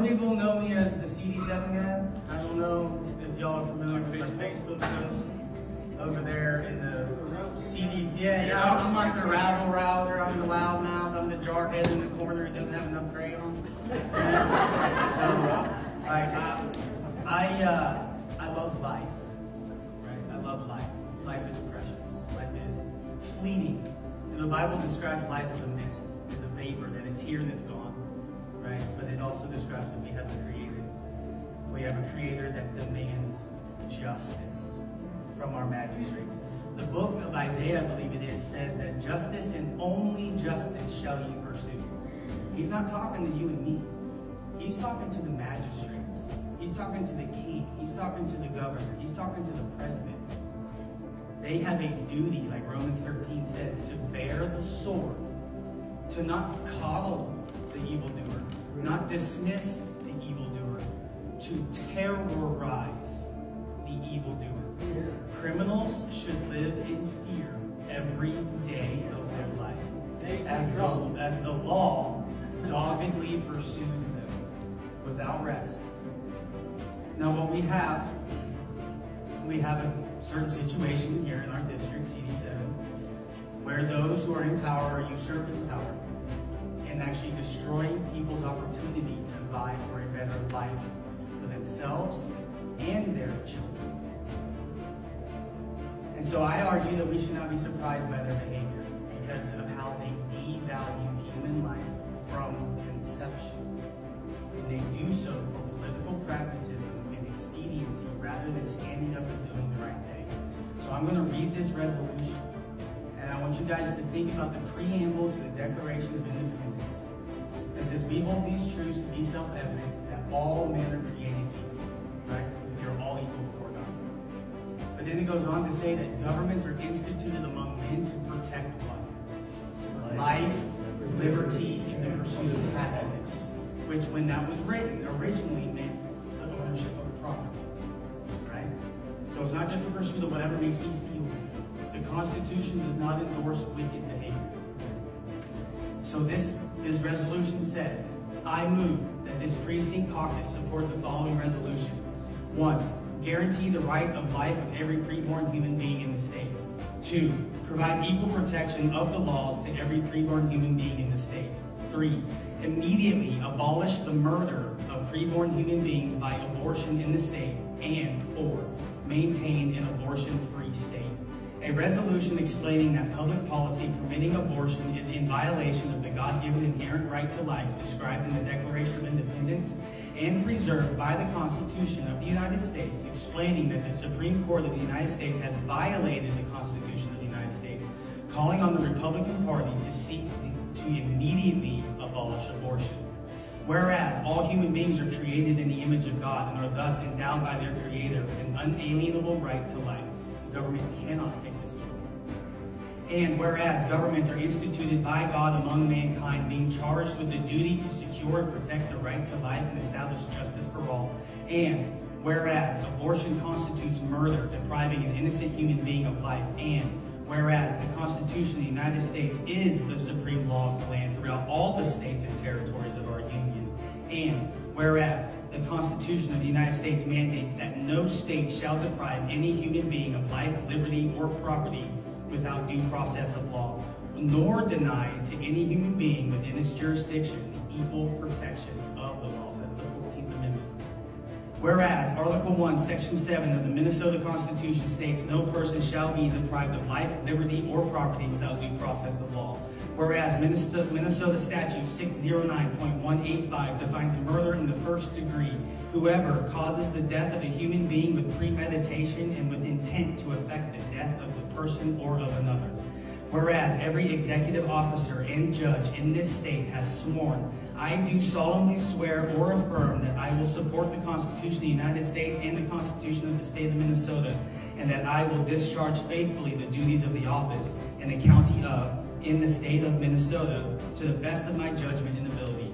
Some people know me as the CD7 guy. I don't know if y'all are familiar with my Facebook post over there in the CDs. Yeah, I'm like the rabble rouser, I'm the loudmouth, I'm the jarhead in the corner who doesn't have enough crayon. I love life. Right? I love life. Life is precious. Life is fleeting. And the Bible describes life as a mist, as a vapor, that it's here and it's gone. Right? But it also describes that we have a creator. We have a creator that demands justice from our magistrates. The book of Isaiah, I believe it is, says that justice and only justice shall you pursue. He's not talking to you and me. He's talking to the magistrates. He's talking to the king. He's talking to the governor. He's talking to the president. They have a duty, like Romans 13 says, to bear the sword, to not coddle the evildoer, not dismiss the evildoer, to terrorize the evildoer. Criminals should live in fear every day of their life, as the law doggedly pursues them without rest. Now what we have a certain situation here in our district, CD7, where those who are in power are usurping power and actually destroying people's opportunity to vie for a better life for themselves and their children. And so I argue that we should not be surprised by their behavior because of how they devalue human life from conception. And they do so for political pragmatism and expediency rather than standing up and doing the right thing. So I'm going to read this resolution. And I want you guys to think about the preamble to the Declaration of Independence. It says, we hold these truths to be self-evident that all men are created equal, right? You're all equal before God. But then it goes on to say that governments are instituted among men to protect what? Life, liberty, and the pursuit of happiness. Which, when that was written, originally meant the ownership of property, right? So it's not just the pursuit of whatever makes me feel good. The Constitution does not endorse wicked behavior. So this resolution says, I move that this precinct caucus support the following resolution. 1, guarantee the right of life of every preborn human being in the state. 2, provide equal protection of the laws to every preborn human being in the state. 3, immediately abolish the murder of preborn human beings by abortion in the state. And 4, maintain an abortion-free state. A resolution explaining that public policy permitting abortion is in violation of the God-given inherent right to life described in the Declaration of Independence and preserved by the Constitution of the United States, explaining that the Supreme Court of the United States has violated the Constitution of the United States, calling on the Republican Party to seek to immediately abolish abortion. Whereas all human beings are created in the image of God and are thus endowed by their Creator with an unalienable right to life. The government cannot take this away. And whereas governments are instituted by God among mankind, being charged with the duty to secure and protect the right to life and establish justice for all. And whereas abortion constitutes murder, depriving an innocent human being of life. And whereas the Constitution of the United States is the supreme law of the land throughout all the states and territories of our union. And whereas the Constitution of the United States mandates that no state shall deprive any human being of life, liberty, or property without due process of law, nor deny to any human being within its jurisdiction the equal protection of the laws. That's the 14th Amendment. Whereas Article 1, Section 7 of the Minnesota Constitution states no person shall be deprived of life, liberty, or property without due process of law. Whereas Minnesota Statute 609.185 defines murder in the first degree, whoever causes the death of a human being with premeditation and with intent to effect the death of the person or of another. Whereas every executive officer and judge in this state has sworn, I do solemnly swear or affirm that I will support the Constitution of the United States and the Constitution of the state of Minnesota, and that I will discharge faithfully the duties of the office in the county of, in the state of Minnesota, to the best of my judgment and ability.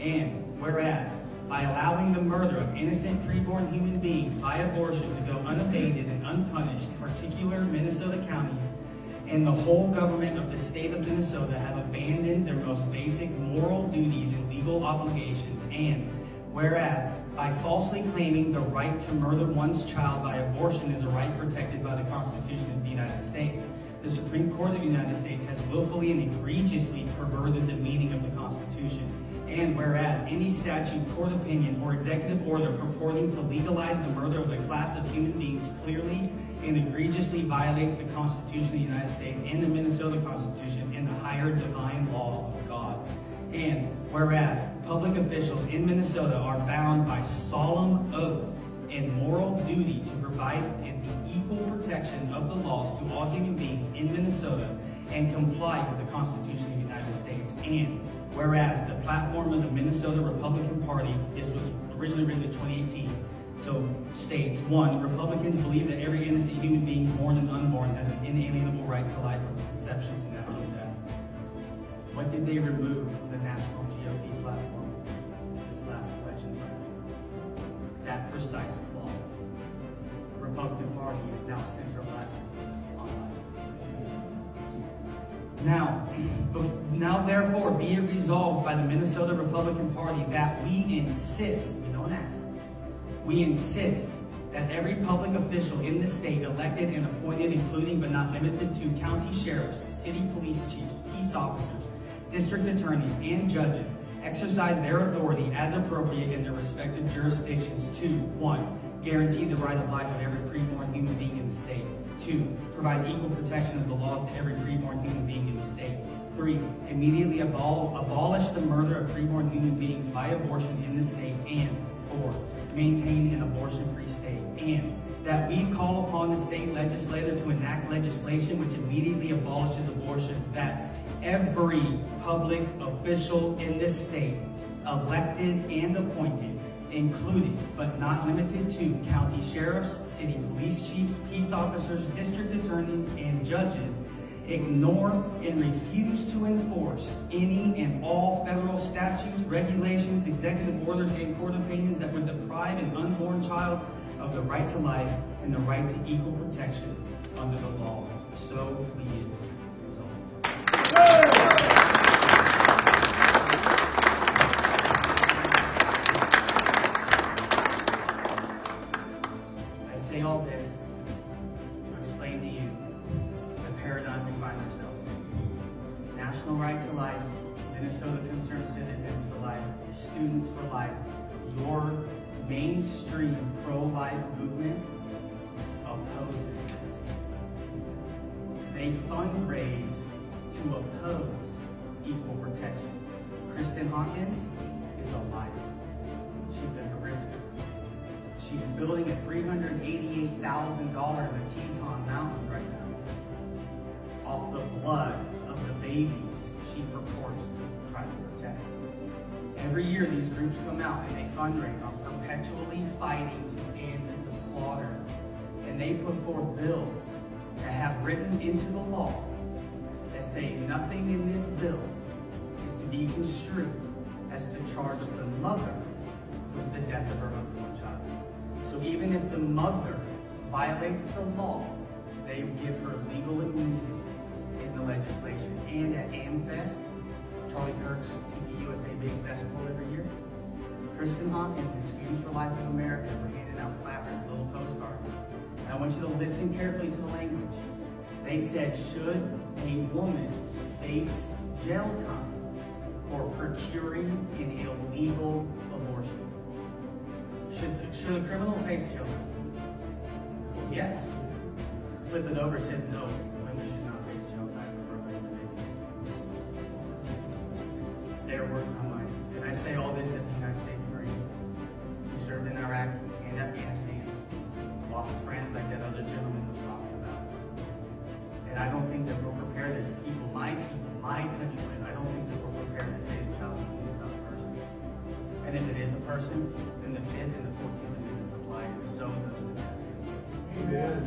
And whereas, by allowing the murder of innocent preborn human beings by abortion to go unabated and unpunished, particular Minnesota counties and the whole government of the state of Minnesota have abandoned their most basic moral duties and legal obligations, and whereas by falsely claiming the right to murder one's child by abortion is a right protected by the Constitution of the United States, the Supreme Court of the United States has willfully and egregiously perverted the meaning of the Constitution. And whereas any statute, court opinion, or executive order purporting to legalize the murder of a class of human beings clearly and egregiously violates the Constitution of the United States and the Minnesota Constitution and the higher divine law of God. And whereas public officials in Minnesota are bound by solemn oath and moral duty to provide the equal protection of the laws to all human beings in Minnesota and comply with the Constitution of the United States. And whereas the platform of the Minnesota Republican Party, this was originally written in 2018, so states, 1, Republicans believe that every innocent human being, born and unborn, has an inalienable right to life from conception to natural death. What did they remove from the national GOP platform this last election cycle? That precise clause. The Republican Party is now center-left on life. Now therefore be it resolved by the Minnesota Republican Party that we insist, we don't ask, we insist that every public official in the state, elected and appointed, including but not limited to county sheriffs, city police chiefs, peace officers, district attorneys, and judges, exercise their authority as appropriate in their respective jurisdictions to, 1, guarantee the right of life of every preborn human being in the state. 2, provide equal protection of the laws to every preborn human being in the state. 3, immediately abolish the murder of preborn human beings by abortion in the state. And 4, maintain an abortion-free state. And that we call upon the state legislature to enact legislation which immediately abolishes abortion, that every public official in this state, elected and appointed, including but not limited to county sheriffs, city police chiefs, peace officers, district attorneys, and judges, ignore and refuse to enforce any and all federal statutes, regulations, executive orders, and court opinions that would deprive an unborn child of the right to life and the right to equal protection under the law. So be it resolved. I say all this to explain to you the paradigm we find ourselves in. National right to life, Minnesota Concerned Citizens for Life, Students for Life, your mainstream pro-life movement opposes this. They fundraise to oppose equal protection. Kristen Hawkins is a liar. She's a grifter. She's building a $388,000 Teton Mountain right now off the blood of the babies she purports to try to protect. Every year these groups come out and they fundraise on perpetually fighting to end the slaughter. And they put forth bills that have written into the law that say nothing in this bill is to be construed as to charge the mother with the death of her unborn child. So even if the mother violates the law, they give her legal immunity in the legislation. And at AmFest, Charlie Kirk's TV USA Big Festival every year, Kristen Hawkins and Students for Life of America were handing out placards, little postcards. And I want you to listen carefully to the language. They said, should a woman face jail time for procuring an illegal abortion? Should a criminal face jail time? Well, yes. Flip it over, it says no, women should not face jail time for procuring. It's their words, not mine. And I say all this as a United States Marine who served in Iraq and Afghanistan, lost friends like that other gentleman was talking about. And I don't think that we're prepared as people, my countrymen, I don't think that we're prepared to say the child is not a person. And if it is a person, then the 5th and the 14th Amendments apply, and so does the death. Amen.